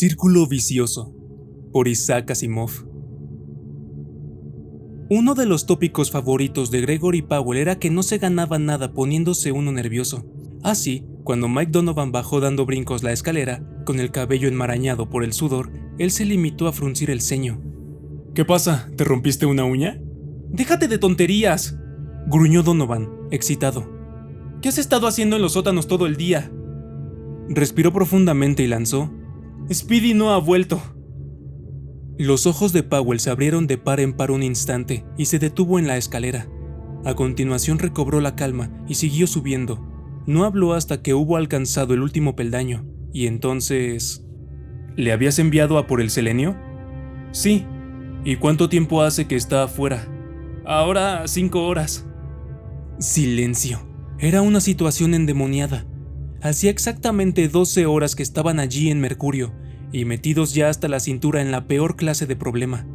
Círculo vicioso, por Isaac Asimov. Uno de los tópicos favoritos de Gregory Powell era que no se ganaba nada poniéndose uno nervioso. Así, cuando Mike Donovan bajó dando brincos la escalera, con el cabello enmarañado por el sudor, él se limitó a fruncir el ceño. ¿Qué pasa? ¿Te rompiste una uña? ¡Déjate de tonterías!, gruñó Donovan, excitado. ¿Qué has estado haciendo en los sótanos todo el día? Respiró profundamente y lanzó: Speedy no ha vuelto. Los ojos de Powell se abrieron de par en par un instante y se detuvo en la escalera. A continuación recobró la calma y siguió subiendo. No habló hasta que hubo alcanzado el último peldaño, y entonces... ¿Le habías enviado a por el selenio? Sí. ¿Y cuánto tiempo hace que está afuera? Ahora 5 horas. Silencio. Era una situación endemoniada. Hacía exactamente 12 horas que estaban allí en Mercurio, y metidos ya hasta la cintura en la peor clase de problema.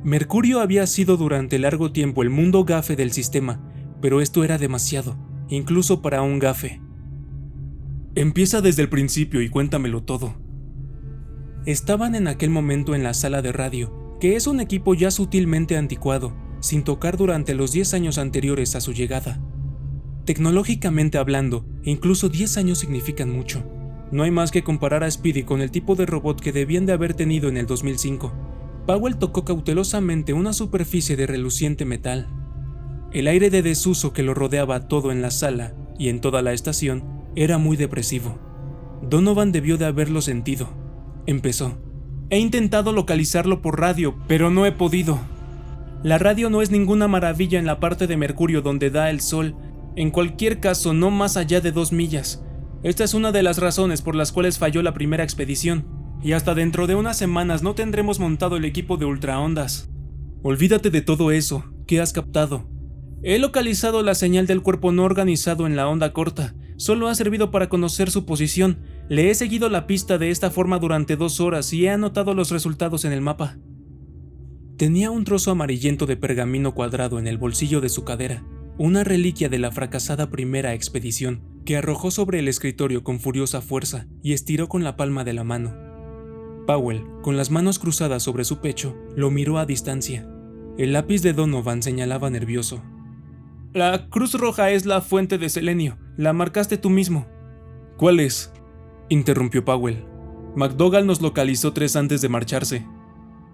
Mercurio había sido durante largo tiempo el mundo gafe del sistema, pero esto era demasiado, incluso para un gafe. Empieza desde el principio y cuéntamelo todo. Estaban en aquel momento en la sala de radio, que es un equipo ya sutilmente anticuado, sin tocar durante los 10 años anteriores a su llegada. Tecnológicamente hablando, incluso 10 años significan mucho. No hay más que comparar a Speedy con el tipo de robot que debían de haber tenido en el 2005. Powell tocó cautelosamente una superficie de reluciente metal. El aire de desuso que lo rodeaba todo en la sala y en toda la estación era muy depresivo. Donovan debió de haberlo sentido. Empezó: He intentado localizarlo por radio, pero no he podido. La radio no es ninguna maravilla en la parte de Mercurio donde da el sol. En cualquier caso, no más allá de 2 millas. Esta es una de las razones por las cuales falló la primera expedición, y hasta dentro de unas semanas no tendremos montado el equipo de ultraondas. Olvídate de todo eso. ¿Qué has captado? He localizado la señal del cuerpo no organizado en la onda corta. Solo ha servido para conocer su posición. Le he seguido la pista de esta forma durante 2 horas y he anotado los resultados en el mapa. Tenía un trozo amarillento de pergamino cuadrado en el bolsillo de su cadera, una reliquia de la fracasada primera expedición, que arrojó sobre el escritorio con furiosa fuerza y estiró con la palma de la mano. Powell, con las manos cruzadas sobre su pecho, lo miró a distancia. El lápiz de Donovan señalaba nervioso. La Cruz Roja es la fuente de selenio, la marcaste tú mismo. ¿Cuál es?, interrumpió Powell. McDougall nos localizó 3 antes de marcharse.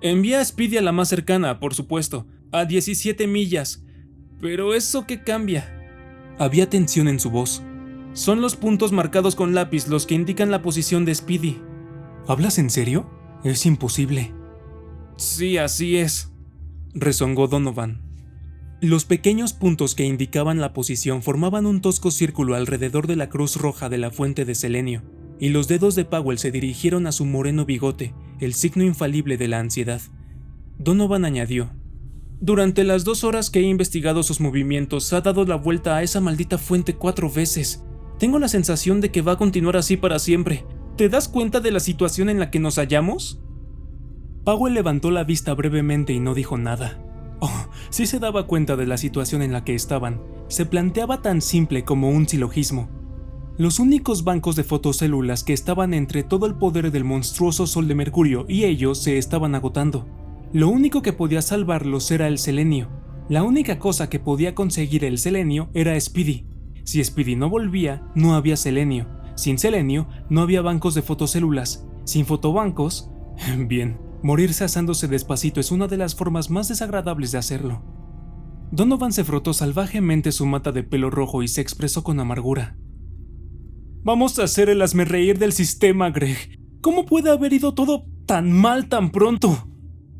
Envía a Speedy a la más cercana, por supuesto, a 17 millas. ¿Pero eso qué cambia? Había tensión en su voz. Son los puntos marcados con lápiz los que indican la posición de Speedy. ¿Hablas en serio? Es imposible. Sí, así es, rezongó Donovan. Los pequeños puntos que indicaban la posición formaban un tosco círculo alrededor de la cruz roja de la fuente de selenio, y los dedos de Powell se dirigieron a su moreno bigote, el signo infalible de la ansiedad. Donovan añadió: Durante las 2 horas que he investigado sus movimientos, ha dado la vuelta a esa maldita fuente 4 veces. Tengo la sensación de que va a continuar así para siempre. ¿Te das cuenta de la situación en la que nos hallamos? Powell levantó la vista brevemente y no dijo nada. Oh, sí se daba cuenta de la situación en la que estaban. Se planteaba tan simple como un silogismo. Los únicos bancos de fotocélulas que estaban entre todo el poder del monstruoso Sol de Mercurio y ellos se estaban agotando. Lo único que podía salvarlos era el selenio. La única cosa que podía conseguir el selenio era Speedy. Si Speedy no volvía, no había selenio. Sin selenio, no había bancos de fotocélulas. Sin fotobancos... Bien, morirse asándose despacito es una de las formas más desagradables de hacerlo. Donovan se frotó salvajemente su mata de pelo rojo y se expresó con amargura. Vamos a hacer el hazmerreír del sistema, Greg. ¿Cómo puede haber ido todo tan mal tan pronto?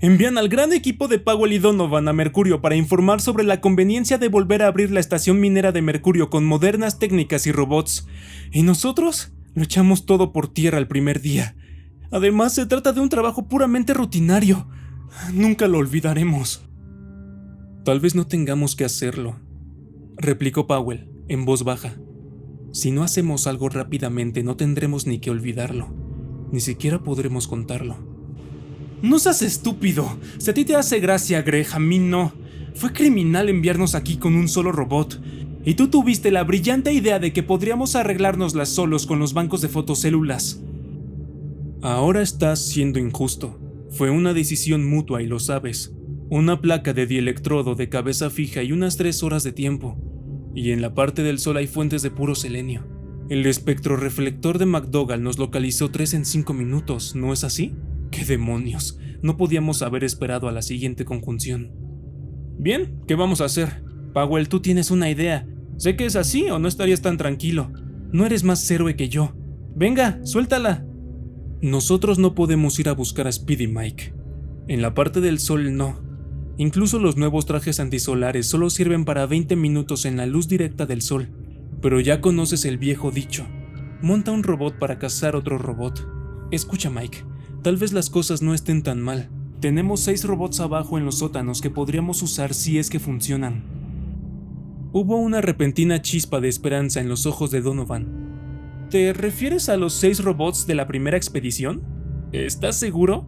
Envían al gran equipo de Powell y Donovan a Mercurio para informar sobre la conveniencia de volver a abrir la estación minera de Mercurio con modernas técnicas y robots. ¿Y nosotros? Lo echamos todo por tierra el primer día. Además, se trata de un trabajo puramente rutinario. Nunca lo olvidaremos. Tal vez no tengamos que hacerlo, replicó Powell, en voz baja. Si no hacemos algo rápidamente, no tendremos ni que olvidarlo. Ni siquiera podremos contarlo. No seas estúpido. Si a ti te hace gracia, Greg, a mí no. Fue criminal enviarnos aquí con un solo robot. Y tú tuviste la brillante idea de que podríamos arreglárnoslas solos con los bancos de fotocélulas. Ahora estás siendo injusto. Fue una decisión mutua y lo sabes. Una placa de dielectrodo de cabeza fija y unas 3 horas de tiempo. Y en la parte del sol hay fuentes de puro selenio. El espectroreflector de McDougall nos localizó 3 en 5 minutos, ¿no es así? ¡Qué demonios! No podíamos haber esperado a la siguiente conjunción. Bien, ¿qué vamos a hacer? Powell, tú tienes una idea. Sé que es así o no estarías tan tranquilo. No eres más héroe que yo. Venga, suéltala. Nosotros no podemos ir a buscar a Speedy, Mike. En la parte del sol no. Incluso los nuevos trajes antisolares solo sirven para 20 minutos en la luz directa del sol. Pero ya conoces el viejo dicho. Monta un robot para cazar otro robot. Escucha, Mike, tal vez las cosas no estén tan mal. Tenemos 6 robots abajo en los sótanos que podríamos usar si es que funcionan. Hubo una repentina chispa de esperanza en los ojos de Donovan. ¿Te refieres a los 6 robots de la primera expedición? ¿Estás seguro?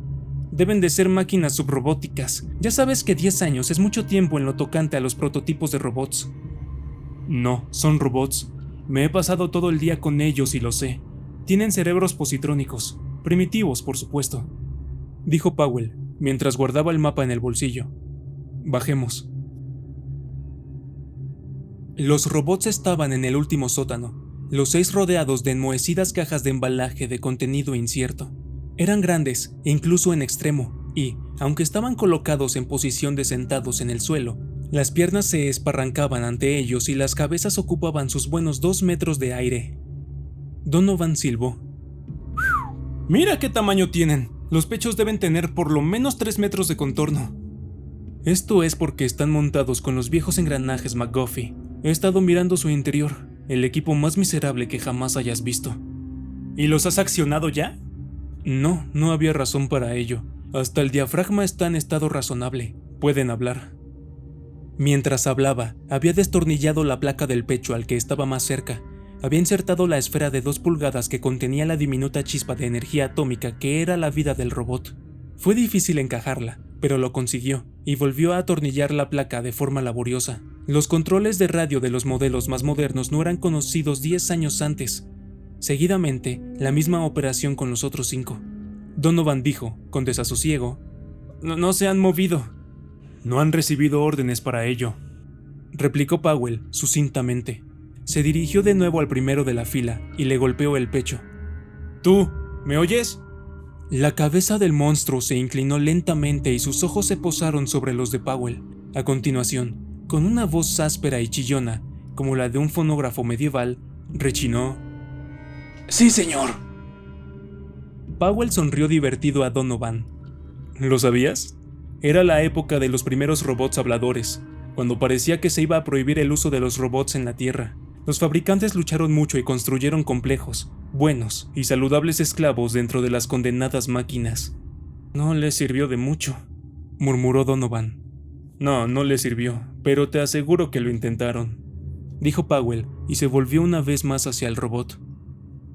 Deben de ser máquinas subrobóticas. Ya sabes que 10 años es mucho tiempo en lo tocante a los prototipos de robots. No, son robots. Me he pasado todo el día con ellos y lo sé. Tienen cerebros positrónicos. Primitivos, por supuesto. Dijo Powell, mientras guardaba el mapa en el bolsillo. Bajemos. Los robots estaban en el último sótano, los 6 rodeados de enmohecidas cajas de embalaje de contenido incierto. Eran grandes, incluso en extremo, y, aunque estaban colocados en posición de sentados en el suelo, las piernas se esparrancaban ante ellos y las cabezas ocupaban sus buenos 2 metros de aire. Donovan silbó. ¡Mira qué tamaño tienen! Los pechos deben tener por lo menos 3 metros de contorno. Esto es porque están montados con los viejos engranajes McGuffey. He estado mirando su interior, el equipo más miserable que jamás hayas visto. ¿Y los has accionado ya? No, no había razón para ello. Hasta el diafragma está en estado razonable. Pueden hablar. Mientras hablaba, había destornillado la placa del pecho al que estaba más cerca. Había insertado la esfera de 2 pulgadas que contenía la diminuta chispa de energía atómica que era la vida del robot. Fue difícil encajarla, pero lo consiguió, y volvió a atornillar la placa de forma laboriosa. Los controles de radio de los modelos más modernos no eran conocidos 10 años antes. Seguidamente, la misma operación con los otros 5. Donovan dijo, con desasosiego, No se han movido. No han recibido órdenes para ello, replicó Powell, sucintamente. Se dirigió de nuevo al primero de la fila y le golpeó el pecho. ¿Tú? ¿Me oyes? La cabeza del monstruo se inclinó lentamente y sus ojos se posaron sobre los de Powell. A continuación, con una voz áspera y chillona, como la de un fonógrafo medieval, rechinó: ¡Sí, señor! Powell sonrió divertido a Donovan. ¿Lo sabías? Era la época de los primeros robots habladores, cuando parecía que se iba a prohibir el uso de los robots en la Tierra. Los fabricantes lucharon mucho y construyeron complejos, buenos y saludables esclavos dentro de las condenadas máquinas. No les sirvió de mucho, murmuró Donovan. No, no les sirvió, pero te aseguro que lo intentaron, dijo Powell y se volvió una vez más hacia el robot.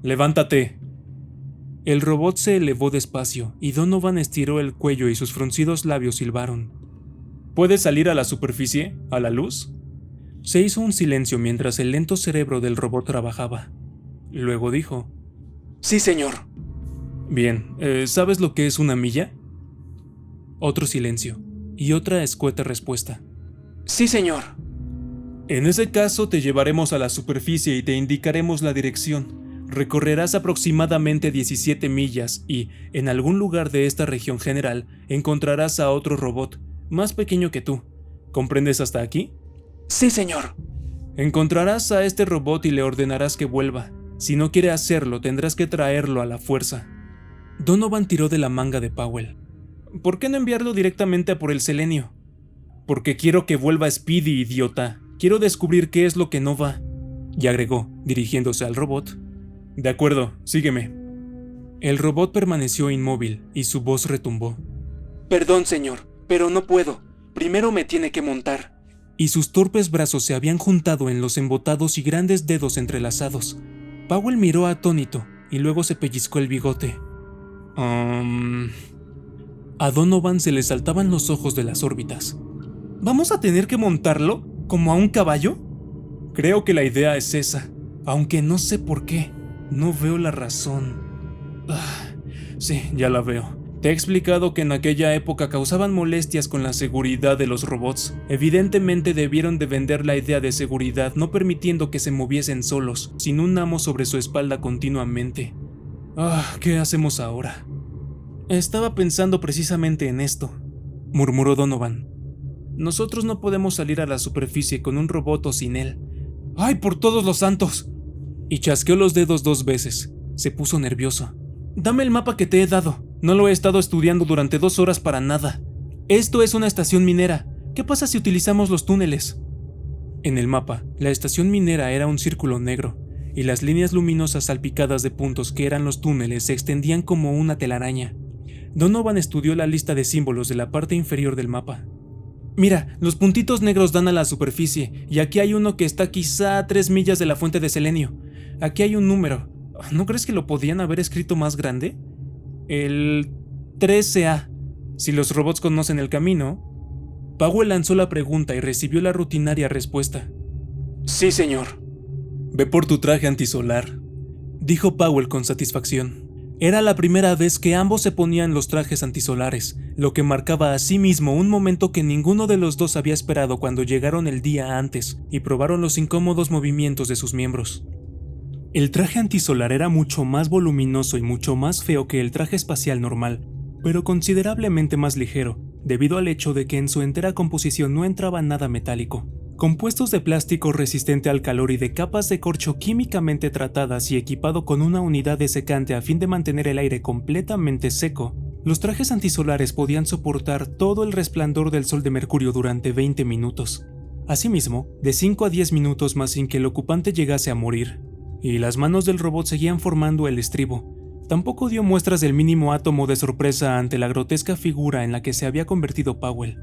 ¡Levántate! El robot se elevó despacio y Donovan estiró el cuello y sus fruncidos labios silbaron. ¿Puedes salir a la superficie, a la luz? Se hizo un silencio mientras el lento cerebro del robot trabajaba. Luego dijo: Sí, señor. Bien, ¿sabes lo que es una milla? Otro silencio, y otra escueta respuesta. Sí, señor. En ese caso te llevaremos a la superficie y te indicaremos la dirección. Recorrerás aproximadamente 17 millas y, en algún lugar de esta región general, encontrarás a otro robot, más pequeño que tú. ¿Comprendes hasta aquí? Sí, señor. Encontrarás a este robot y le ordenarás que vuelva. Si no quiere hacerlo, tendrás que traerlo a la fuerza. Donovan tiró de la manga de Powell. ¿Por qué no enviarlo directamente a por el selenio? Porque quiero que vuelva Speedy, idiota. Quiero descubrir qué es lo que no va. Y agregó, dirigiéndose al robot. De acuerdo, sígueme. El robot permaneció inmóvil y su voz retumbó. Perdón, señor, pero no puedo. Primero me tiene que montar. Y sus torpes brazos se habían juntado en los embotados y grandes dedos entrelazados. Powell miró atónito y luego se pellizcó el bigote. A Donovan se le saltaban los ojos de las órbitas. ¿Vamos a tener que montarlo? ¿Como a un caballo? Creo que la idea es esa, aunque no sé por qué. No veo la razón. Sí, ya la veo. Te he explicado que en aquella época causaban molestias con la seguridad de los robots. Evidentemente debieron de vender la idea de seguridad, no permitiendo que se moviesen solos, sin un amo sobre su espalda continuamente. ¿Qué hacemos ahora? Estaba pensando precisamente en esto, murmuró Donovan. Nosotros no podemos salir a la superficie con un robot o sin él. ¡Ay, por todos los santos! Y chasqueó los dedos 2 veces. Se puso nervioso. Dame el mapa que te he dado. No lo he estado estudiando durante 2 horas para nada. Esto es una estación minera. ¿Qué pasa si utilizamos los túneles? En el mapa, la estación minera era un círculo negro, y las líneas luminosas salpicadas de puntos que eran los túneles se extendían como una telaraña. Donovan estudió la lista de símbolos de la parte inferior del mapa. Mira, los puntitos negros dan a la superficie, y aquí hay uno que está quizá a 3 millas de la fuente de selenio. Aquí hay un número. ¿No crees que lo podían haber escrito más grande? El 13A. Si los robots conocen el camino. Powell lanzó la pregunta y recibió la rutinaria respuesta. Sí, señor. Ve por tu traje antisolar, dijo Powell con satisfacción. Era la primera vez que ambos se ponían los trajes antisolares, lo que marcaba asimismo un momento que ninguno de los dos había esperado cuando llegaron el día antes y probaron los incómodos movimientos de sus miembros. El traje antisolar era mucho más voluminoso y mucho más feo que el traje espacial normal, pero considerablemente más ligero, debido al hecho de que en su entera composición no entraba nada metálico. Compuestos de plástico resistente al calor y de capas de corcho químicamente tratadas y equipado con una unidad de secante a fin de mantener el aire completamente seco, los trajes antisolares podían soportar todo el resplandor del sol de Mercurio durante 20 minutos. Asimismo, de 5 a 10 minutos más sin que el ocupante llegase a morir. Y las manos del robot seguían formando el estribo. Tampoco dio muestras del mínimo átomo de sorpresa ante la grotesca figura en la que se había convertido Powell.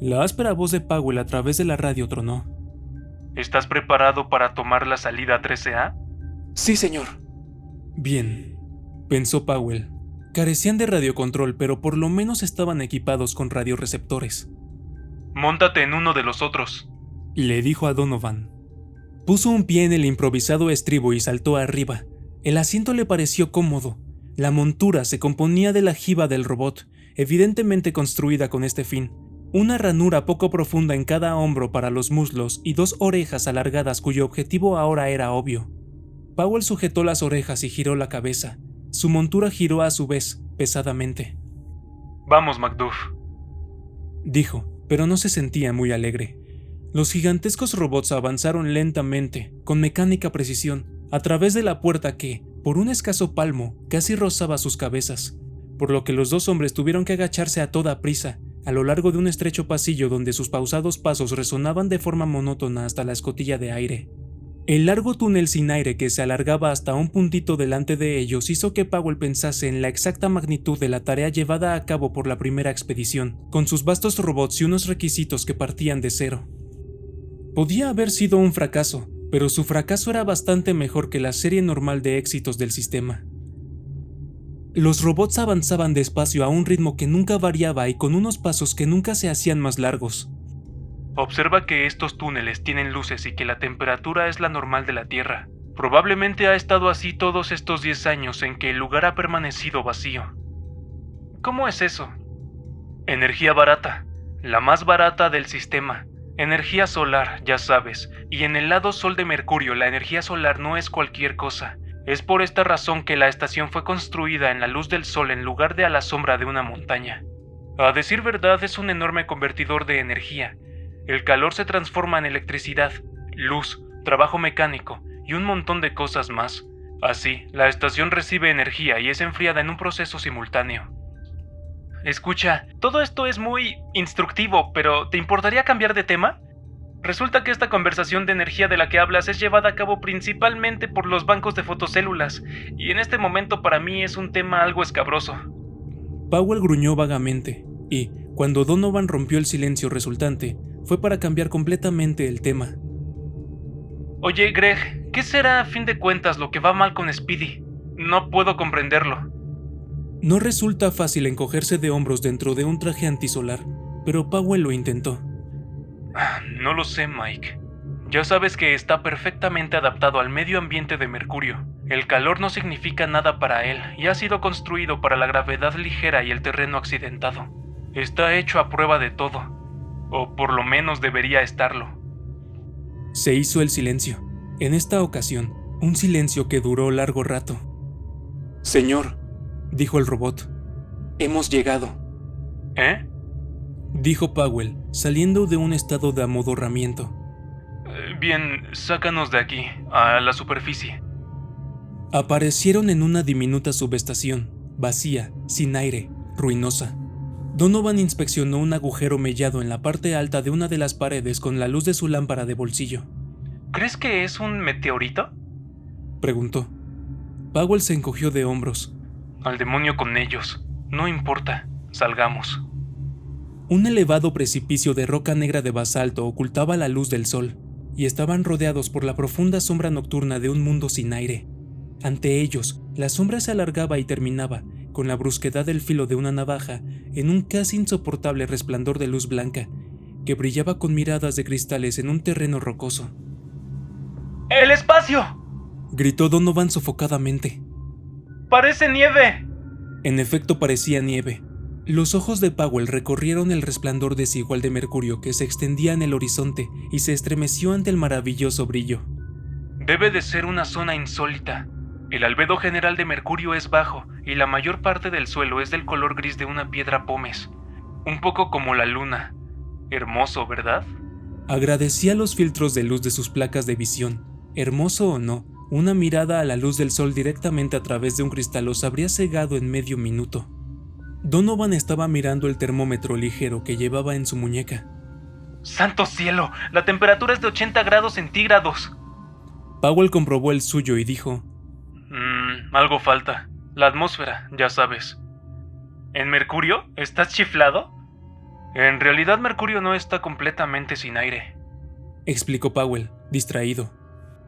La áspera voz de Powell a través de la radio tronó. ¿Estás preparado para tomar la salida 13A? Sí, señor. Bien, pensó Powell. Carecían de radiocontrol, pero por lo menos estaban equipados con radioreceptores. Móntate en uno de los otros, le dijo a Donovan. Puso un pie en el improvisado estribo y saltó arriba. El asiento le pareció cómodo. La montura se componía de la jiba del robot, evidentemente construida con este fin. Una ranura poco profunda en cada hombro para los muslos y 2 orejas alargadas cuyo objetivo ahora era obvio. Powell sujetó las orejas y giró la cabeza. Su montura giró a su vez, pesadamente. «Vamos, Macduff», dijo, pero no se sentía muy alegre. Los gigantescos robots avanzaron lentamente, con mecánica precisión, a través de la puerta que, por un escaso palmo, casi rozaba sus cabezas, por lo que los 2 hombres tuvieron que agacharse a toda prisa, a lo largo de un estrecho pasillo donde sus pausados pasos resonaban de forma monótona hasta la escotilla de aire. El largo túnel sin aire que se alargaba hasta un puntito delante de ellos hizo que Powell pensase en la exacta magnitud de la tarea llevada a cabo por la primera expedición, con sus vastos robots y unos requisitos que partían de cero. Podía haber sido un fracaso, pero su fracaso era bastante mejor que la serie normal de éxitos del sistema. Los robots avanzaban despacio a un ritmo que nunca variaba y con unos pasos que nunca se hacían más largos. Observa que estos túneles tienen luces y que la temperatura es la normal de la Tierra. Probablemente ha estado así todos estos 10 años en que el lugar ha permanecido vacío. ¿Cómo es eso? Energía barata, la más barata del sistema. Energía solar, ya sabes, y en el lado sol de Mercurio la energía solar no es cualquier cosa. Es por esta razón que la estación fue construida en la luz del sol en lugar de a la sombra de una montaña. A decir verdad, es un enorme convertidor de energía. El calor se transforma en electricidad, luz, trabajo mecánico y un montón de cosas más. Así, la estación recibe energía y es enfriada en un proceso simultáneo. Escucha, todo esto es muy instructivo, pero ¿te importaría cambiar de tema? Resulta que esta conversación de energía de la que hablas es llevada a cabo principalmente por los bancos de fotocélulas, y en este momento para mí es un tema algo escabroso. Powell gruñó vagamente, y, cuando Donovan rompió el silencio resultante, fue para cambiar completamente el tema. Oye, Greg, ¿qué será a fin de cuentas lo que va mal con Speedy? No puedo comprenderlo. No resulta fácil encogerse de hombros dentro de un traje antisolar, pero Powell lo intentó. No lo sé, Mike. Ya sabes que está perfectamente adaptado al medio ambiente de Mercurio. El calor no significa nada para él y ha sido construido para la gravedad ligera y el terreno accidentado. Está hecho a prueba de todo, o por lo menos debería estarlo. Se hizo el silencio. En esta ocasión, un silencio que duró largo rato. Señor, dijo el robot, hemos llegado. ¿Eh? Dijo Powell, saliendo de un estado de amodorramiento. Bien, sácanos de aquí, a la superficie. Aparecieron en una diminuta subestación, vacía, sin aire, ruinosa. Donovan inspeccionó un agujero mellado en la parte alta de una de las paredes con la luz de su lámpara de bolsillo. ¿Crees que es un meteorito?, preguntó. Powell se encogió de hombros. Al demonio con ellos. No importa. Salgamos. Un elevado precipicio de roca negra de basalto ocultaba la luz del sol, y estaban rodeados por la profunda sombra nocturna de un mundo sin aire. Ante ellos, la sombra se alargaba y terminaba, con la brusquedad del filo de una navaja, en un casi insoportable resplandor de luz blanca, que brillaba con miradas de cristales en un terreno rocoso. ¡El espacio!, gritó Donovan sofocadamente. ¡Parece nieve! En efecto parecía nieve. Los ojos de Powell recorrieron el resplandor desigual de mercurio que se extendía en el horizonte y se estremeció ante el maravilloso brillo. Debe de ser una zona insólita. El albedo general de mercurio es bajo y la mayor parte del suelo es del color gris de una piedra pómez. Un poco como la luna. Hermoso, ¿verdad? Agradecía los filtros de luz de sus placas de visión. Hermoso o no, una mirada a la luz del sol directamente a través de un cristal los habría cegado en medio minuto. Donovan estaba mirando el termómetro ligero que llevaba en su muñeca. ¡Santo cielo! La temperatura es de 80 grados centígrados. Powell comprobó el suyo y dijo: algo falta. La atmósfera, ya sabes. ¿En Mercurio? ¿Estás chiflado? En realidad Mercurio no está completamente sin aire, explicó Powell, distraído.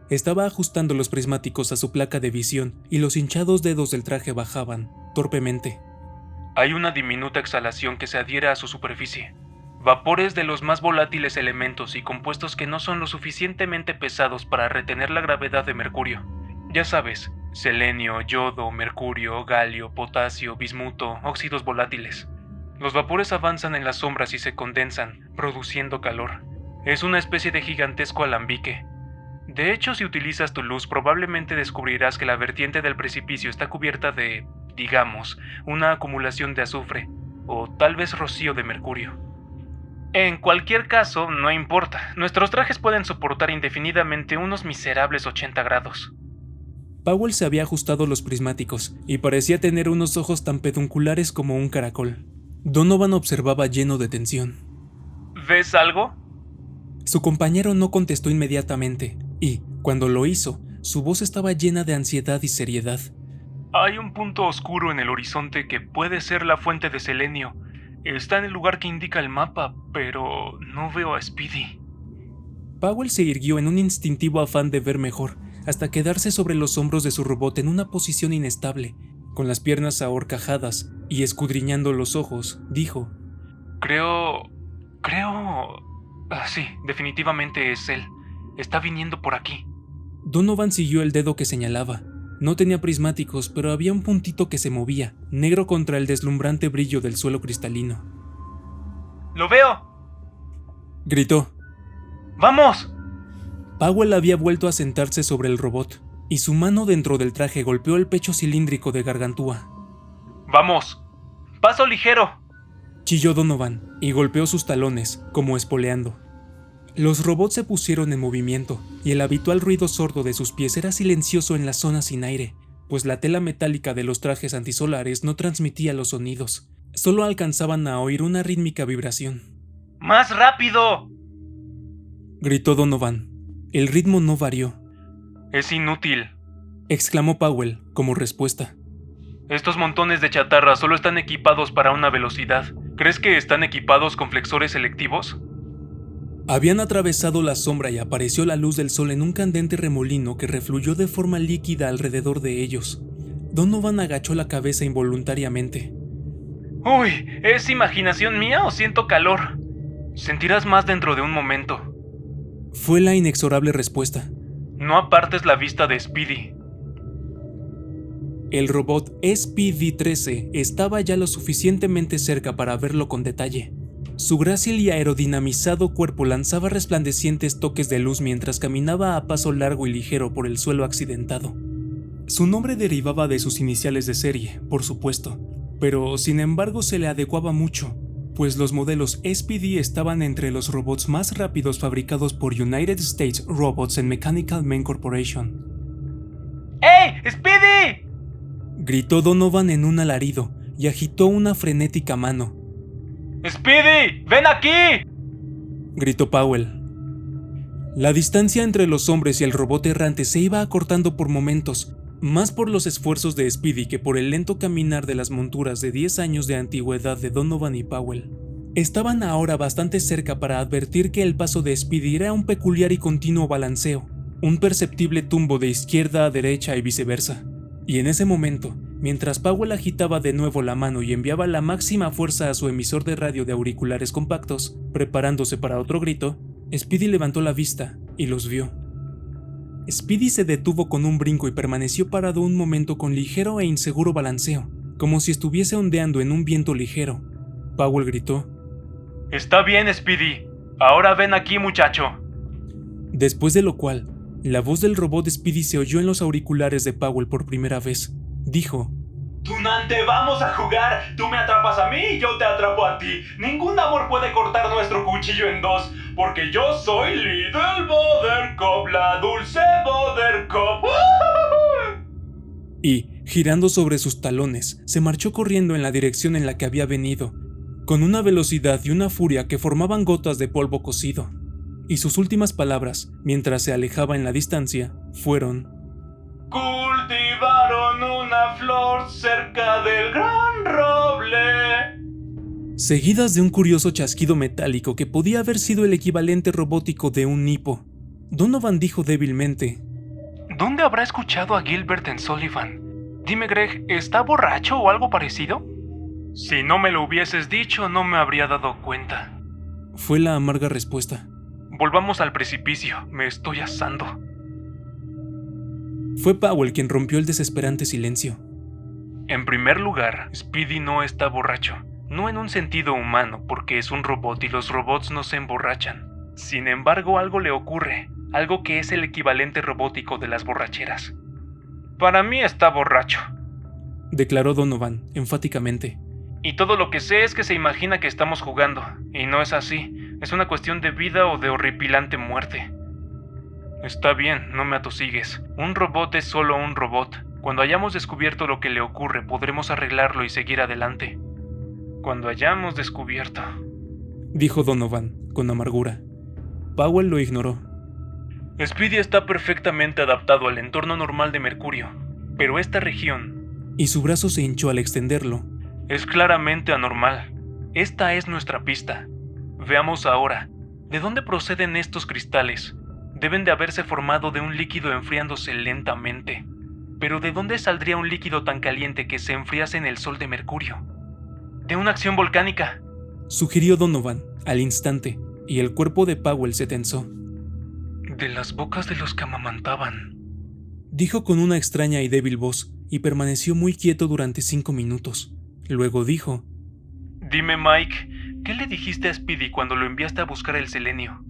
Estaba ajustando los prismáticos a su placa de visión y los hinchados dedos del traje bajaban, torpemente. Hay una diminuta exhalación que se adhiere a su superficie. Vapores de los más volátiles elementos y compuestos que no son lo suficientemente pesados para retener la gravedad de Mercurio. Ya sabes, selenio, yodo, mercurio, galio, potasio, bismuto, óxidos volátiles. Los vapores avanzan en las sombras y se condensan, produciendo calor. Es una especie de gigantesco alambique. De hecho, si utilizas tu luz, probablemente descubrirás que la vertiente del precipicio está cubierta de, digamos, una acumulación de azufre, o tal vez rocío de mercurio. En cualquier caso, no importa. Nuestros trajes pueden soportar indefinidamente unos miserables 80 grados. Powell se había ajustado los prismáticos y parecía tener unos ojos tan pedunculares como un caracol. Donovan observaba lleno de tensión. ¿Ves algo? Su compañero no contestó inmediatamente, y, cuando lo hizo, su voz estaba llena de ansiedad y seriedad. Hay un punto oscuro en el horizonte que puede ser la fuente de selenio. Está en el lugar que indica el mapa, pero no veo a Speedy. Powell se irguió en un instintivo afán de ver mejor, hasta quedarse sobre los hombros de su robot en una posición inestable, con las piernas ahorcajadas, y escudriñando los ojos, dijo: Creo... sí, definitivamente es él. Está viniendo por aquí. Donovan siguió el dedo que señalaba. No tenía prismáticos, pero había un puntito que se movía, negro contra el deslumbrante brillo del suelo cristalino. ¡Lo veo!, gritó. ¡Vamos! Powell había vuelto a sentarse sobre el robot, y su mano dentro del traje golpeó el pecho cilíndrico de Gargantúa. ¡Vamos! ¡Paso ligero!, chilló Donovan, y golpeó sus talones, como espoleando. Los robots se pusieron en movimiento, y el habitual ruido sordo de sus pies era silencioso en la zona sin aire, pues la tela metálica de los trajes antisolares no transmitía los sonidos, solo alcanzaban a oír una rítmica vibración. ¡Más rápido!, gritó Donovan. El ritmo no varió. Es inútil, exclamó Powell, como respuesta. Estos montones de chatarra solo están equipados para una velocidad. ¿Crees que están equipados con flexores selectivos? Habían atravesado la sombra y apareció la luz del sol en un candente remolino que refluyó de forma líquida alrededor de ellos. Donovan agachó la cabeza involuntariamente. ¡Uy! ¿Es imaginación mía o siento calor? Sentirás más dentro de un momento. Fue la inexorable respuesta. No apartes la vista de Speedy. El robot SPD-13 estaba ya lo suficientemente cerca para verlo con detalle. Su grácil y aerodinamizado cuerpo lanzaba resplandecientes toques de luz mientras caminaba a paso largo y ligero por el suelo accidentado. Su nombre derivaba de sus iniciales de serie, por supuesto, pero sin embargo se le adecuaba mucho, pues los modelos SPD estaban entre los robots más rápidos fabricados por United States Robots and Mechanical Men Corporation. ¡Hey, Speedy!, gritó Donovan en un alarido y agitó una frenética mano. ¡Speedy, ven aquí!, gritó Powell. La distancia entre los hombres y el robot errante se iba acortando por momentos, más por los esfuerzos de Speedy que por el lento caminar de las monturas de 10 años de antigüedad de Donovan y Powell. Estaban ahora bastante cerca para advertir que el paso de Speedy era un peculiar y continuo balanceo, un perceptible tumbo de izquierda a derecha y viceversa. Y en ese momento, mientras Powell agitaba de nuevo la mano y enviaba la máxima fuerza a su emisor de radio de auriculares compactos, preparándose para otro grito, Speedy levantó la vista y los vio. Speedy se detuvo con un brinco y permaneció parado un momento con ligero e inseguro balanceo, como si estuviese ondeando en un viento ligero. Powell gritó: «Está bien, Speedy. Ahora ven aquí, muchacho». Después de lo cual, la voz del robot Speedy se oyó en los auriculares de Powell por primera vez. Dijo: «Tunante, vamos a jugar. Tú me atrapas a mí y yo te atrapo a ti. Ningún amor puede cortar nuestro cuchillo en dos, porque yo soy Little Buttercup, la dulce Buttercup». Y, girando sobre sus talones, se marchó corriendo en la dirección en la que había venido, con una velocidad y una furia que formaban gotas de polvo cocido. Y sus últimas palabras, mientras se alejaba en la distancia, fueron: «Cultivaron una flor cerca del gran roble», seguidas de un curioso chasquido metálico que podía haber sido el equivalente robótico de un hipo. Donovan dijo débilmente: «¿Dónde habrá escuchado a Gilbert and Sullivan? Dime, Greg, ¿está borracho o algo parecido? Si no me lo hubieses dicho, no me habría dado cuenta». Fue la amarga respuesta. «Volvamos al precipicio, me estoy asando». Fue Powell quien rompió el desesperante silencio. En primer lugar, Speedy no está borracho. No en un sentido humano, porque es un robot y los robots no se emborrachan. Sin embargo, algo le ocurre, algo que es el equivalente robótico de las borracheras. «Para mí está borracho», declaró Donovan, enfáticamente. «Y todo lo que sé es que se imagina que estamos jugando, y no es así. Es una cuestión de vida o de horripilante muerte». «Está bien, no me atosigues. Un robot es solo un robot. Cuando hayamos descubierto lo que le ocurre, podremos arreglarlo y seguir adelante». «Cuando hayamos descubierto», dijo Donovan, con amargura. Powell lo ignoró. «Speedy está perfectamente adaptado al entorno normal de Mercurio, pero esta región», y su brazo se hinchó al extenderlo, «es claramente anormal. Esta es nuestra pista. Veamos ahora, ¿de dónde proceden estos cristales? Deben de haberse formado de un líquido enfriándose lentamente. Pero ¿de dónde saldría un líquido tan caliente que se enfriase en el sol de Mercurio? De una acción volcánica», sugirió Donovan, al instante, y el cuerpo de Powell se tensó. «De las bocas de los que amamantaban», dijo con una extraña y débil voz, y permaneció muy quieto durante 5 minutos. Luego dijo: «Dime, Mike, ¿qué le dijiste a Speedy cuando lo enviaste a buscar el selenio?»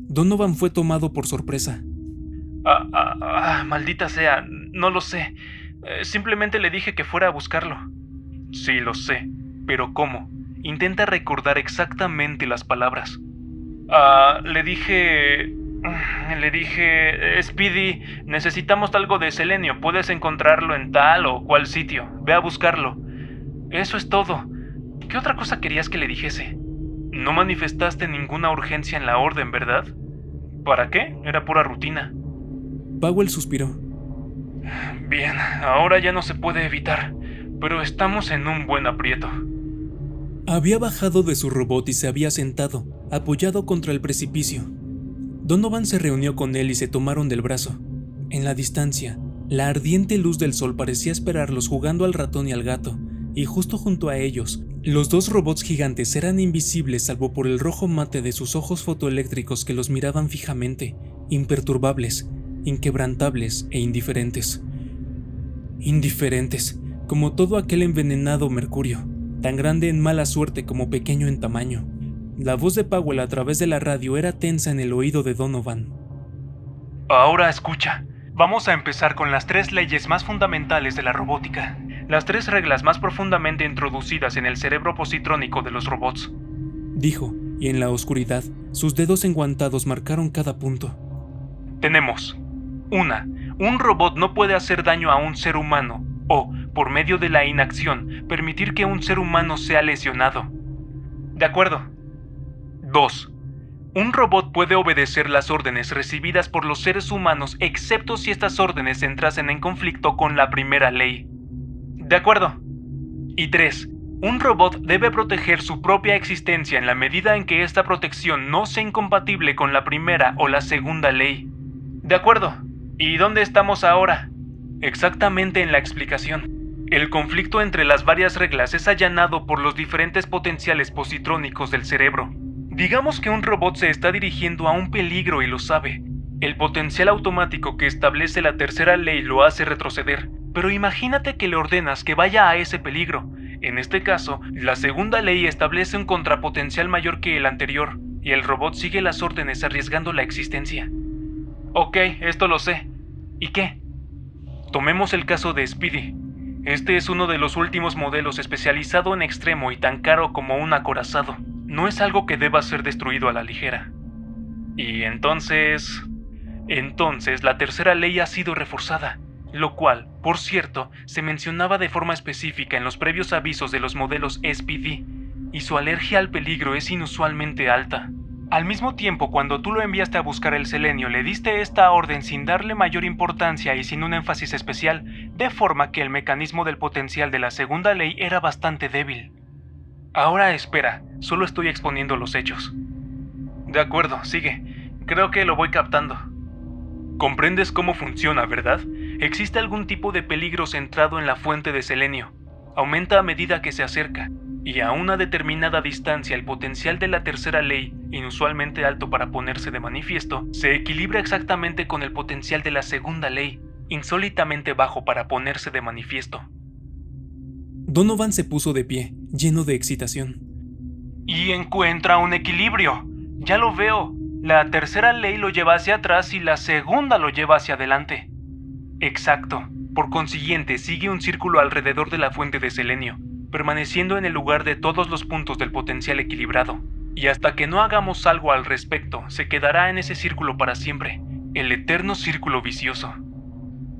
Donovan fue tomado por sorpresa. Maldita sea, no lo sé. Simplemente le dije que fuera a buscarlo». «Sí, lo sé, pero ¿cómo? Intenta recordar exactamente las palabras». Le dije, Speedy, necesitamos algo de selenio. Puedes encontrarlo en tal o cual sitio. Ve a buscarlo. Eso es todo. ¿Qué otra cosa querías que le dijese? No manifestaste ninguna urgencia en la orden, ¿verdad? ¿Para qué? Era pura rutina». Powell suspiró. «Bien, ahora ya no se puede evitar, pero estamos en un buen aprieto». Había bajado de su robot y se había sentado, apoyado contra el precipicio. Donovan se reunió con él y se tomaron del brazo. En la distancia, la ardiente luz del sol parecía esperarlos jugando al ratón y al gato, y justo junto a ellos, los dos robots gigantes eran invisibles salvo por el rojo mate de sus ojos fotoeléctricos que los miraban fijamente, imperturbables, inquebrantables e indiferentes. indiferentes, como todo aquel envenenado mercurio, tan grande en mala suerte como pequeño en tamaño. La voz de Powell a través de la radio era tensa en el oído de Donovan. Ahora escucha. Vamos a empezar con las 3 leyes más fundamentales de la robótica. Las 3 reglas más profundamente introducidas en el cerebro positrónico de los robots. Dijo, y en la oscuridad, sus dedos enguantados marcaron cada punto. Tenemos 1. Un robot no puede hacer daño a un ser humano o, por medio de la inacción, permitir que un ser humano sea lesionado. ¿De acuerdo? 2. Un robot puede obedecer las órdenes recibidas por los seres humanos excepto si estas órdenes entrasen en conflicto con la primera ley. ¿De acuerdo? Y 3. Un robot debe proteger su propia existencia en la medida en que esta protección no sea incompatible con la primera o la segunda ley. ¿De acuerdo? ¿Y dónde estamos ahora? Exactamente en la explicación. El conflicto entre las varias reglas es allanado por los diferentes potenciales positrónicos del cerebro. Digamos que un robot se está dirigiendo a un peligro y lo sabe. El potencial automático que establece la tercera ley lo hace retroceder, pero imagínate que le ordenas que vaya a ese peligro. En este caso, la segunda ley establece un contrapotencial mayor que el anterior, y el robot sigue las órdenes arriesgando la existencia. Ok, esto lo sé. ¿Y qué? Tomemos el caso de Speedy. Este es uno de los últimos modelos especializado en extremo y tan caro como un acorazado. No es algo que deba ser destruido a la ligera. Y entonces la tercera ley ha sido reforzada, lo cual, por cierto, se mencionaba de forma específica en los previos avisos de los modelos SPD, y su alergia al peligro es inusualmente alta. Al mismo tiempo, cuando tú lo enviaste a buscar el selenio, le diste esta orden sin darle mayor importancia y sin un énfasis especial, de forma que el mecanismo del potencial de la segunda ley era bastante débil. Ahora espera, solo estoy exponiendo los hechos. De acuerdo, sigue. Creo que lo voy captando. Comprendes cómo funciona, ¿verdad? Existe algún tipo de peligro centrado en la fuente de selenio. Aumenta a medida que se acerca, y a una determinada distancia el potencial de la tercera ley, inusualmente alto para ponerse de manifiesto, se equilibra exactamente con el potencial de la segunda ley, insólitamente bajo para ponerse de manifiesto. Donovan se puso de pie, lleno de excitación. Y encuentra un equilibrio. Ya lo veo. La tercera ley lo lleva hacia atrás y la segunda lo lleva hacia adelante. Exacto. Por consiguiente, sigue un círculo alrededor de la fuente de selenio, permaneciendo en el lugar de todos los puntos del potencial equilibrado. Y hasta que no hagamos algo al respecto, se quedará en ese círculo para siempre. El eterno círculo vicioso.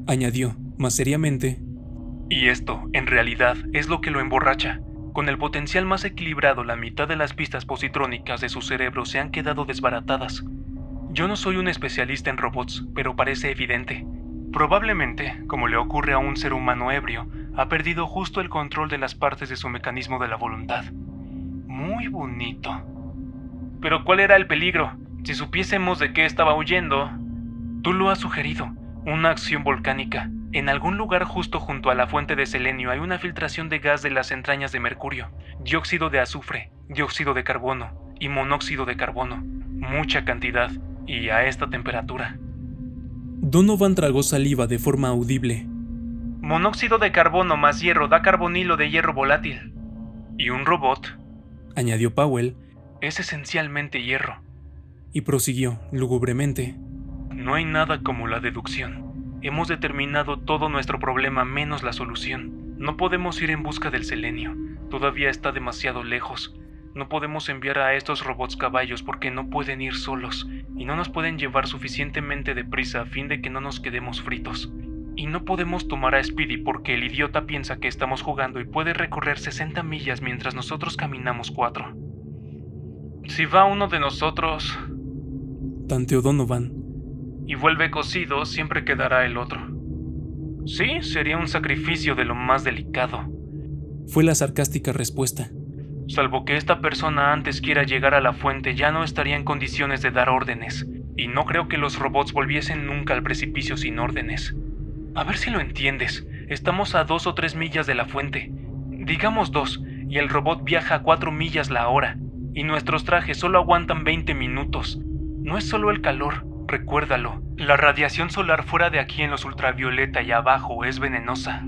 Añadió, más seriamente. Y esto, en realidad, es lo que lo emborracha. Con el potencial más equilibrado, la mitad de las pistas positrónicas de su cerebro se han quedado desbaratadas. Yo no soy un especialista en robots, pero parece evidente. Probablemente, como le ocurre a un ser humano ebrio, ha perdido justo el control de las partes de su mecanismo de la voluntad. Muy bonito. Pero ¿cuál era el peligro? Si supiésemos de qué estaba huyendo... Tú lo has sugerido, una acción volcánica. En algún lugar justo junto a la fuente de selenio hay una filtración de gas de las entrañas de mercurio, dióxido de azufre, dióxido de carbono y monóxido de carbono. Mucha cantidad, y a esta temperatura. Donovan tragó saliva de forma audible. Monóxido de carbono más hierro da carbonilo de hierro volátil. Y un robot, añadió Powell, es esencialmente hierro. Y prosiguió, lúgubremente. No hay nada como la deducción. Hemos determinado todo nuestro problema menos la solución. No podemos ir en busca del selenio. Todavía está demasiado lejos. No podemos enviar a estos robots caballos porque no pueden ir solos y no nos pueden llevar suficientemente deprisa a fin de que no nos quedemos fritos. Y no podemos tomar a Speedy porque el idiota piensa que estamos jugando y puede recorrer 60 millas mientras nosotros caminamos 4. Si va uno de nosotros... tanteó Donovan. Y vuelve cocido, siempre quedará el otro. Sí, sería un sacrificio de lo más delicado. Fue la sarcástica respuesta. Salvo que esta persona antes quiera llegar a la fuente, ya no estaría en condiciones de dar órdenes. Y no creo que los robots volviesen nunca al precipicio sin órdenes. A ver si lo entiendes. Estamos a 2 o 3 millas de la fuente. Digamos 2, y el robot viaja a 4 millas la hora. Y nuestros trajes solo aguantan 20 minutos. No es solo el calor. recuérdalo. La radiación solar fuera de aquí en los ultravioleta y abajo es venenosa.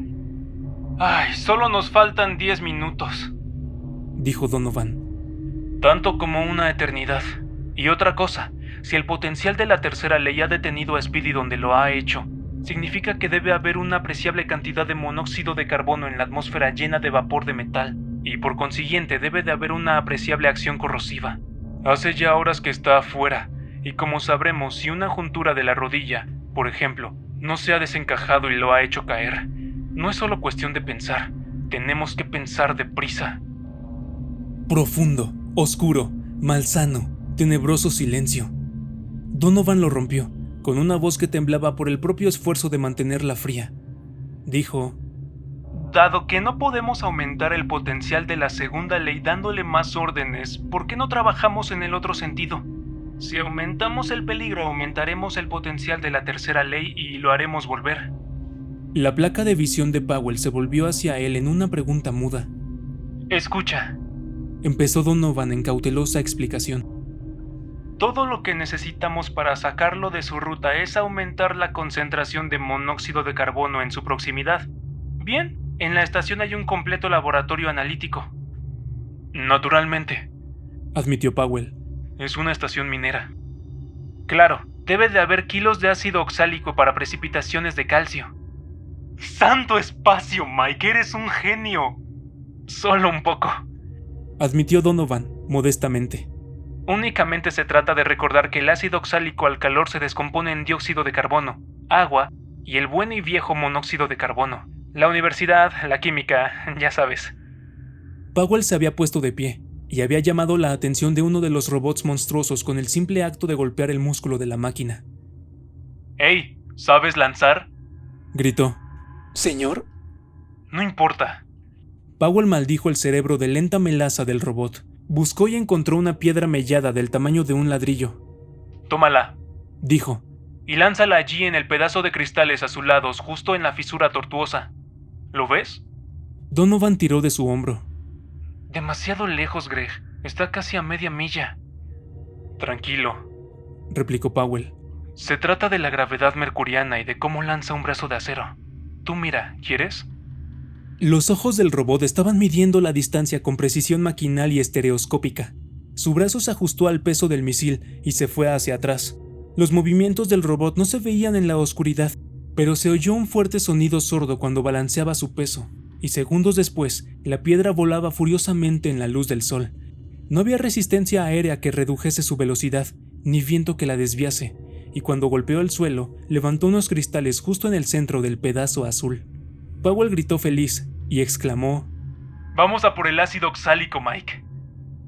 Ay, solo nos faltan 10 minutos, dijo Donovan. Tanto como una eternidad. Y otra cosa, si el potencial de la tercera ley ha detenido a Speedy donde lo ha hecho, significa que debe haber una apreciable cantidad de monóxido de carbono en la atmósfera llena de vapor de metal, y por consiguiente debe de haber una apreciable acción corrosiva. Hace ya horas que está afuera, y como sabremos, si una juntura de la rodilla, por ejemplo, no se ha desencajado y lo ha hecho caer, no es solo cuestión de pensar, tenemos que pensar deprisa. Profundo, oscuro, malsano, tenebroso silencio. Donovan lo rompió, con una voz que temblaba por el propio esfuerzo de mantenerla fría. Dijo: Dado que no podemos aumentar el potencial de la segunda ley dándole más órdenes, ¿por qué no trabajamos en el otro sentido? Si aumentamos el peligro, aumentaremos el potencial de la tercera ley y lo haremos volver. La placa de visión de Powell se volvió hacia él en una pregunta muda. Escucha, empezó Donovan en cautelosa explicación. Todo lo que necesitamos para sacarlo de su ruta es aumentar la concentración de monóxido de carbono en su proximidad. Bien, en la estación hay un completo laboratorio analítico. Naturalmente, admitió Powell. Es una estación minera. Claro, debe de haber kilos de ácido oxálico para precipitaciones de calcio. ¡Santo espacio, Mike! ¡Eres un genio! Solo un poco, admitió Donovan, modestamente. Únicamente se trata de recordar que el ácido oxálico al calor se descompone en dióxido de carbono, agua y el buen y viejo monóxido de carbono. La universidad, la química, ya sabes. Powell se había puesto de pie y había llamado la atención de uno de los robots monstruosos con el simple acto de golpear el músculo de la máquina. ¡Hey! ¿Sabes lanzar?, gritó. ¿Señor? No importa. Powell maldijo el cerebro de lenta melaza del robot. Buscó y encontró una piedra mellada del tamaño de un ladrillo. Tómala, dijo, y lánzala allí en el pedazo de cristales azulados justo en la fisura tortuosa. ¿Lo ves? Donovan tiró de su hombro. Demasiado lejos, Greg. Está casi a media milla. Tranquilo, replicó Powell. Se trata de la gravedad mercuriana y de cómo lanza un brazo de acero. Tú mira, ¿quieres? Los ojos del robot estaban midiendo la distancia con precisión maquinal y estereoscópica. Su brazo se ajustó al peso del misil y se fue hacia atrás. Los movimientos del robot no se veían en la oscuridad, pero se oyó un fuerte sonido sordo cuando balanceaba su peso, y segundos después, la piedra volaba furiosamente en la luz del sol. No había resistencia aérea que redujese su velocidad, ni viento que la desviase, y cuando golpeó el suelo, levantó unos cristales justo en el centro del pedazo azul. Powell gritó feliz y exclamó: Vamos a por el ácido oxálico, Mike.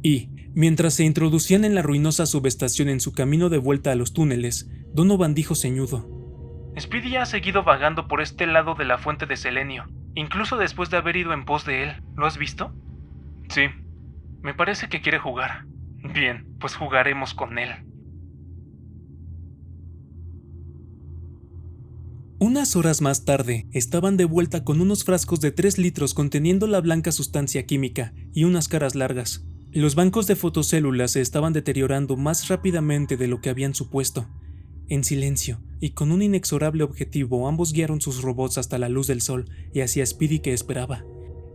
Y, mientras se introducían en la ruinosa subestación en su camino de vuelta a los túneles, Donovan dijo ceñudo: Speedy ha seguido vagando por este lado de la fuente de selenio, incluso después de haber ido en pos de él. ¿Lo has visto? Sí, me parece que quiere jugar. Bien, pues jugaremos con él. Unas horas más tarde, estaban de vuelta con unos frascos de 3 litros conteniendo la blanca sustancia química y unas caras largas. Los bancos de fotocélulas se estaban deteriorando más rápidamente de lo que habían supuesto. En silencio, y con un inexorable objetivo, ambos guiaron sus robots hasta la luz del sol y hacia Speedy, que esperaba.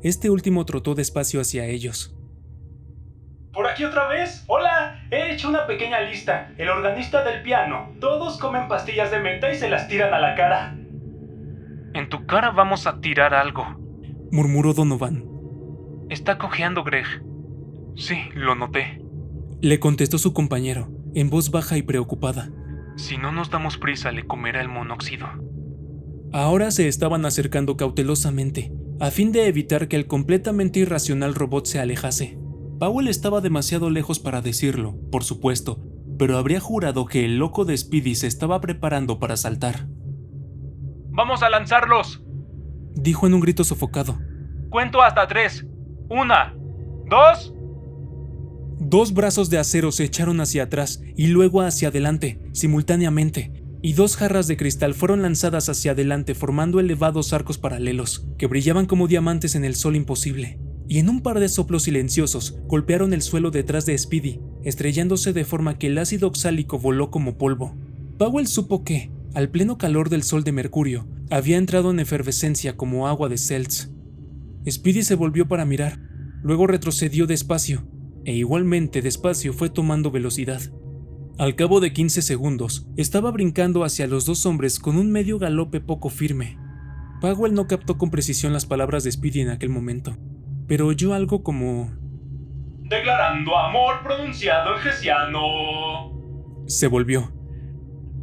Este último trotó despacio hacia ellos. ¿Por aquí otra vez? ¡Hola! He hecho una pequeña lista. El organista del piano. Todos comen pastillas de menta y se las tiran a la cara. En tu cara vamos a tirar algo, murmuró Donovan. Está cojeando, Greg. Sí, lo noté, le contestó su compañero, en voz baja y preocupada. Si no nos damos prisa, le comerá el monóxido. Ahora se estaban acercando cautelosamente, a fin de evitar que el completamente irracional robot se alejase. Powell estaba demasiado lejos para decirlo, por supuesto, pero habría jurado que el loco de Speedy se estaba preparando para saltar. ¡Vamos a lanzarlos!, dijo en un grito sofocado. Cuento hasta 3. 1, 2... 2 brazos de acero se echaron hacia atrás y luego hacia adelante, simultáneamente, y 2 jarras de cristal fueron lanzadas hacia adelante formando elevados arcos paralelos, que brillaban como diamantes en el sol imposible. Y en un par de soplos silenciosos golpearon el suelo detrás de Speedy, estrellándose de forma que el ácido oxálico voló como polvo. Powell supo que, al pleno calor del sol de Mercurio, había entrado en efervescencia como agua de Seltz. Speedy se volvió para mirar, luego retrocedió despacio, e igualmente despacio fue tomando velocidad. Al cabo de 15 segundos, estaba brincando hacia los dos hombres con un medio galope poco firme. Powell no captó con precisión las palabras de Speedy en aquel momento, pero oyó algo como... «Declarando amor pronunciado en hessiano». Se volvió.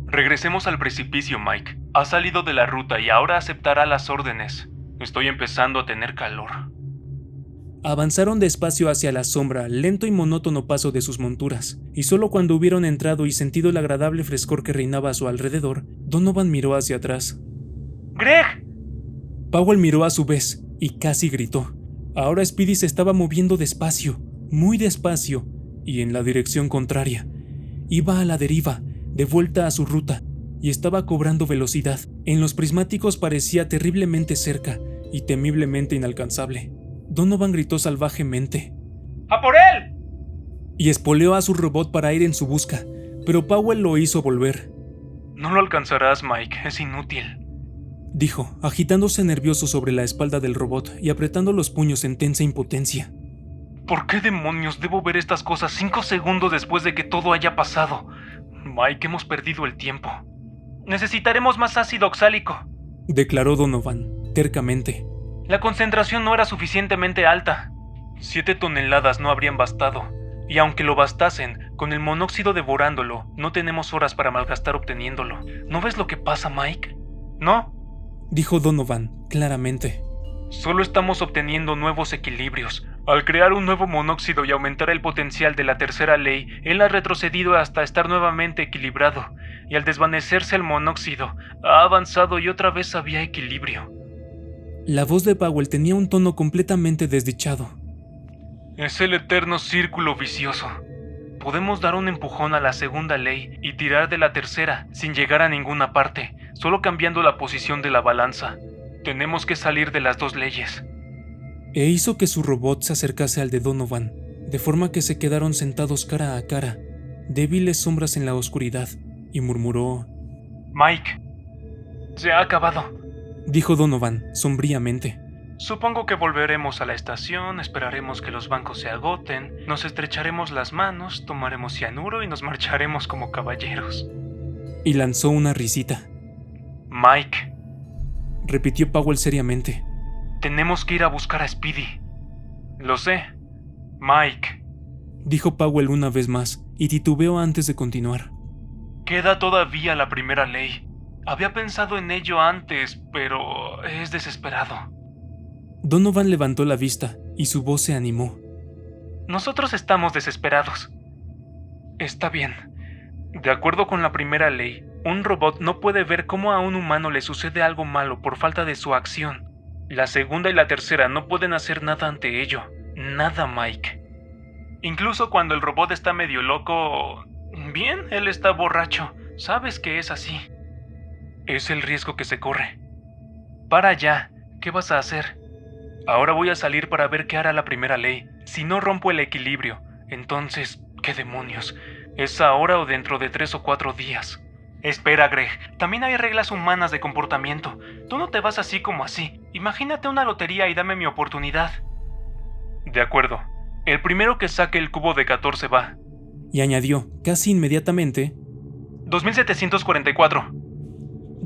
«Regresemos al precipicio, Mike. Ha salido de la ruta y ahora aceptará las órdenes. Estoy empezando a tener calor». Avanzaron despacio hacia la sombra, lento y monótono paso de sus monturas, y solo cuando hubieron entrado y sentido el agradable frescor que reinaba a su alrededor, Donovan miró hacia atrás. ¡Greg! Powell miró a su vez, y casi gritó. Ahora Speedy se estaba moviendo despacio, muy despacio, y en la dirección contraria. Iba a la deriva, de vuelta a su ruta, y estaba cobrando velocidad. En los prismáticos parecía terriblemente cerca, y temiblemente inalcanzable. Donovan gritó salvajemente. ¡A por él! Y espoleó a su robot para ir en su busca, pero Powell lo hizo volver. No lo alcanzarás, Mike, es inútil, dijo, agitándose nervioso sobre la espalda del robot y apretando los puños en tensa impotencia. ¿Por qué demonios debo ver estas cosas 5 segundos después de que todo haya pasado? Mike, hemos perdido el tiempo. Necesitaremos más ácido oxálico, declaró Donovan, tercamente. La concentración no era suficientemente alta. 7 toneladas no habrían bastado. Y aunque lo bastasen, con el monóxido devorándolo, no tenemos horas para malgastar obteniéndolo. ¿No ves lo que pasa, Mike? ¿No? Dijo Donovan, claramente. Solo estamos obteniendo nuevos equilibrios. Al crear un nuevo monóxido y aumentar el potencial de la tercera ley, él ha retrocedido hasta estar nuevamente equilibrado. Y al desvanecerse el monóxido, ha avanzado y otra vez había equilibrio. La voz de Powell tenía un tono completamente desdichado. Es el eterno círculo vicioso. Podemos dar un empujón a la segunda ley y tirar de la tercera sin llegar a ninguna parte, solo cambiando la posición de la balanza. Tenemos que salir de las dos leyes. E hizo que su robot se acercase al de Donovan, de forma que se quedaron sentados cara a cara, débiles sombras en la oscuridad, y murmuró: Mike, se ha acabado, dijo Donovan, sombríamente. Supongo que volveremos a la estación, esperaremos que los bancos se agoten, nos estrecharemos las manos, tomaremos cianuro y nos marcharemos como caballeros. Y lanzó una risita. Mike, repitió Powell seriamente. Tenemos que ir a buscar a Speedy. Lo sé, Mike, dijo Powell una vez más, y titubeó antes de continuar. Queda todavía la primera ley. Había pensado en ello antes, pero es desesperado. Donovan levantó la vista, y su voz se animó. Nosotros estamos desesperados. Está bien. De acuerdo con la primera ley, un robot no puede ver cómo a un humano le sucede algo malo por falta de su acción. La segunda y la tercera no pueden hacer nada ante ello. Nada, Mike. Incluso cuando el robot está medio loco... Bien, él está borracho. Sabes que es así. Es el riesgo que se corre. Para ya. ¿Qué vas a hacer? Ahora voy a salir para ver qué hará la primera ley. Si no rompo el equilibrio, entonces, ¿qué demonios? ¿Es ahora o dentro de 3 o 4 días? Espera, Greg. También hay reglas humanas de comportamiento. Tú no te vas así como así. Imagínate una lotería y dame mi oportunidad. De acuerdo. El primero que saque el cubo de 14 va. Y añadió, casi inmediatamente: 2744.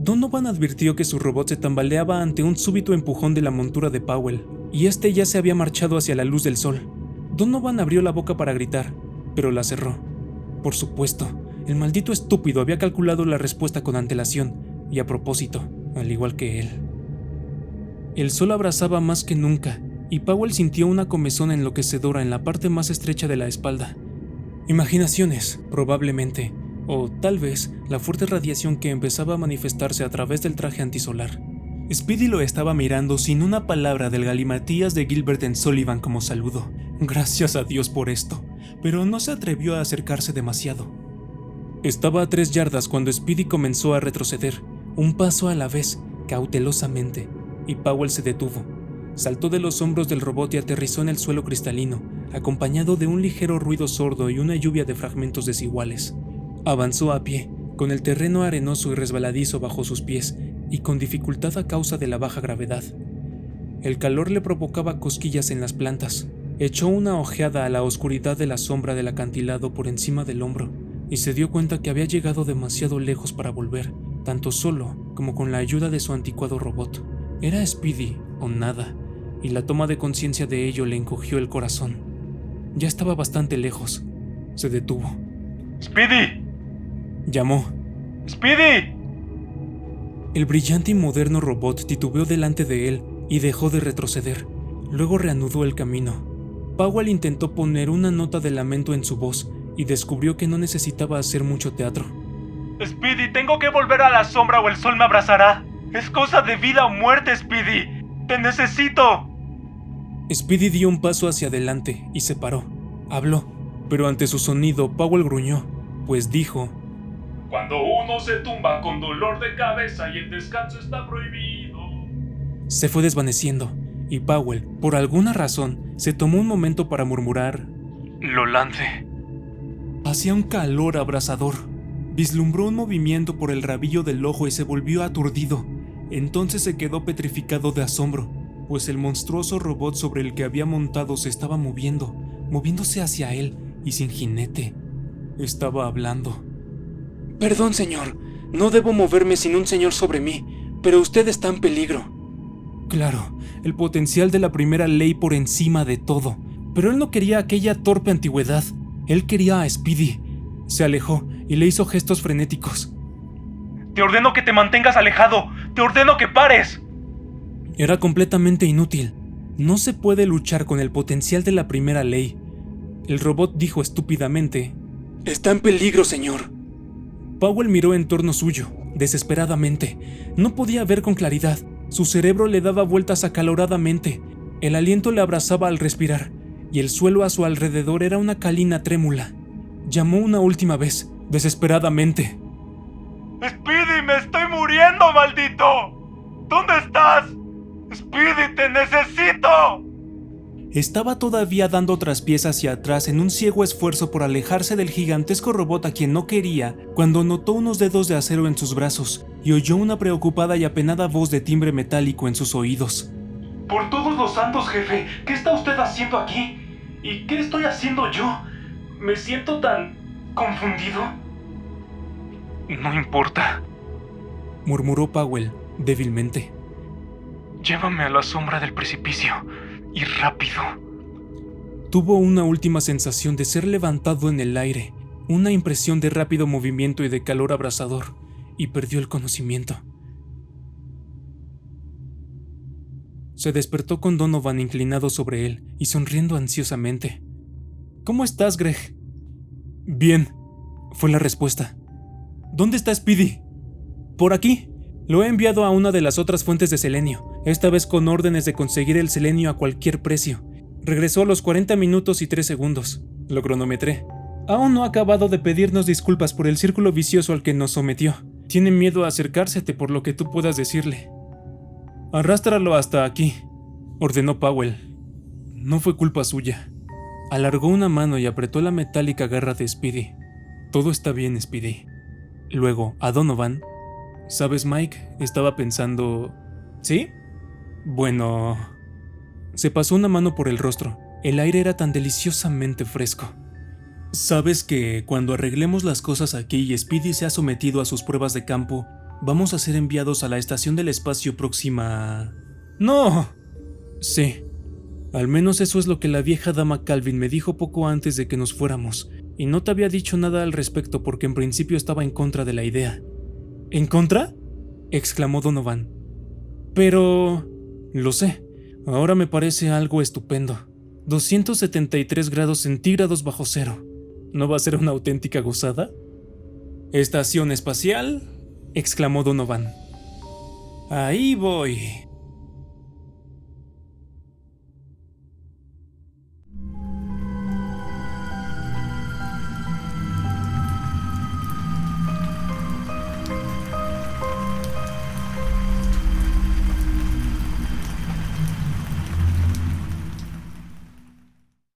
Donovan advirtió que su robot se tambaleaba ante un súbito empujón de la montura de Powell, y este ya se había marchado hacia la luz del sol. Donovan abrió la boca para gritar, pero la cerró. Por supuesto, el maldito estúpido había calculado la respuesta con antelación, y a propósito, al igual que él. El sol abrasaba más que nunca, y Powell sintió una comezón enloquecedora en la parte más estrecha de la espalda. Imaginaciones, probablemente, o tal vez la fuerte radiación que empezaba a manifestarse a través del traje antisolar. Speedy lo estaba mirando sin una palabra del galimatías de Gilbert and Sullivan como saludo. Gracias a Dios por esto, pero no se atrevió a acercarse demasiado. Estaba a 3 yardas cuando Speedy comenzó a retroceder, un paso a la vez, cautelosamente, y Powell se detuvo. Saltó de los hombros del robot y aterrizó en el suelo cristalino, acompañado de un ligero ruido sordo y una lluvia de fragmentos desiguales. Avanzó a pie, con el terreno arenoso y resbaladizo bajo sus pies y con dificultad a causa de la baja gravedad. El calor le provocaba cosquillas en las plantas. Echó una ojeada a la oscuridad de la sombra del acantilado por encima del hombro y se dio cuenta que había llegado demasiado lejos para volver, tanto solo como con la ayuda de su anticuado robot. Era Speedy o nada, y la toma de conciencia de ello le encogió el corazón. Ya estaba bastante lejos. Se detuvo. ¡Speedy! Llamó. ¡Speedy! El brillante y moderno robot titubeó delante de él y dejó de retroceder. Luego reanudó el camino. Powell intentó poner una nota de lamento en su voz y descubrió que no necesitaba hacer mucho teatro. Speedy, tengo que volver a la sombra o el sol me abrazará. Es cosa de vida o muerte, Speedy. ¡Te necesito! Speedy dio un paso hacia adelante y se paró. Habló, pero ante su sonido Powell gruñó, pues dijo: Cuando uno se tumba con dolor de cabeza y el descanso está prohibido. Se fue desvaneciendo, y Powell, por alguna razón, se tomó un momento para murmurar: Lo lance. Hacía un calor abrasador. Vislumbró un movimiento por el rabillo del ojo y se volvió aturdido. Entonces se quedó petrificado de asombro, pues el monstruoso robot sobre el que había montado se estaba moviéndose hacia él y sin jinete. Estaba hablando. Perdón, señor. No debo moverme sin un señor sobre mí, pero usted está en peligro. Claro, el potencial de la primera ley por encima de todo. Pero él no quería aquella torpe antigüedad. Él quería a Speedy. Se alejó y le hizo gestos frenéticos. Te ordeno que te mantengas alejado. Te ordeno que pares. Era completamente inútil. No se puede luchar con el potencial de la primera ley. El robot dijo estúpidamente: Está en peligro, señor. Powell miró en torno suyo, desesperadamente. No podía ver con claridad. Su cerebro le daba vueltas acaloradamente. El aliento le abrazaba al respirar, y el suelo a su alrededor era una calina trémula. Llamó una última vez, desesperadamente. ¡Speedy, me estoy muriendo, maldito! ¿Dónde estás? ¡Speedy, te necesito! Estaba todavía dando traspiés hacia atrás en un ciego esfuerzo por alejarse del gigantesco robot a quien no quería, cuando notó unos dedos de acero en sus brazos y oyó una preocupada y apenada voz de timbre metálico en sus oídos. Por todos los santos, jefe, ¿qué está usted haciendo aquí? ¿Y qué estoy haciendo yo? Me siento tan confundido. No importa, murmuró Powell débilmente. Llévame a la sombra del precipicio, y rápido. Tuvo una última sensación de ser levantado en el aire, una impresión de rápido movimiento y de calor abrasador, y perdió el conocimiento. Se despertó con Donovan inclinado sobre él y sonriendo ansiosamente. ¿Cómo estás, Greg? Bien, fue la respuesta. ¿Dónde está Speedy? Por aquí. Lo he enviado a una de las otras fuentes de selenio, esta vez con órdenes de conseguir el selenio a cualquier precio. Regresó a los 40 minutos y 3 segundos. Lo cronometré. Aún no ha acabado de pedirnos disculpas por el círculo vicioso al que nos sometió. Tiene miedo a acercársete por lo que tú puedas decirle. Arrástralo hasta aquí, ordenó Powell. No fue culpa suya. Alargó una mano y apretó la metálica garra de Speedy. Todo está bien, Speedy. Luego, a Donovan. ¿Sabes, Mike? Estaba pensando... ¿Sí? Bueno... Se pasó una mano por el rostro. El aire era tan deliciosamente fresco. ¿Sabes que cuando arreglemos las cosas aquí y Speedy sea sometido a sus pruebas de campo, vamos a ser enviados a la estación del espacio próxima? ¡No! Sí. Al menos eso es lo que la vieja dama Calvin me dijo poco antes de que nos fuéramos, y no te había dicho nada al respecto porque en principio estaba en contra de la idea. ¿En contra?, exclamó Donovan. Pero... lo sé. Ahora me parece algo estupendo. 273 grados centígrados bajo cero. ¿No va a ser una auténtica gozada? ¿Estación espacial?, exclamó Donovan. Ahí voy.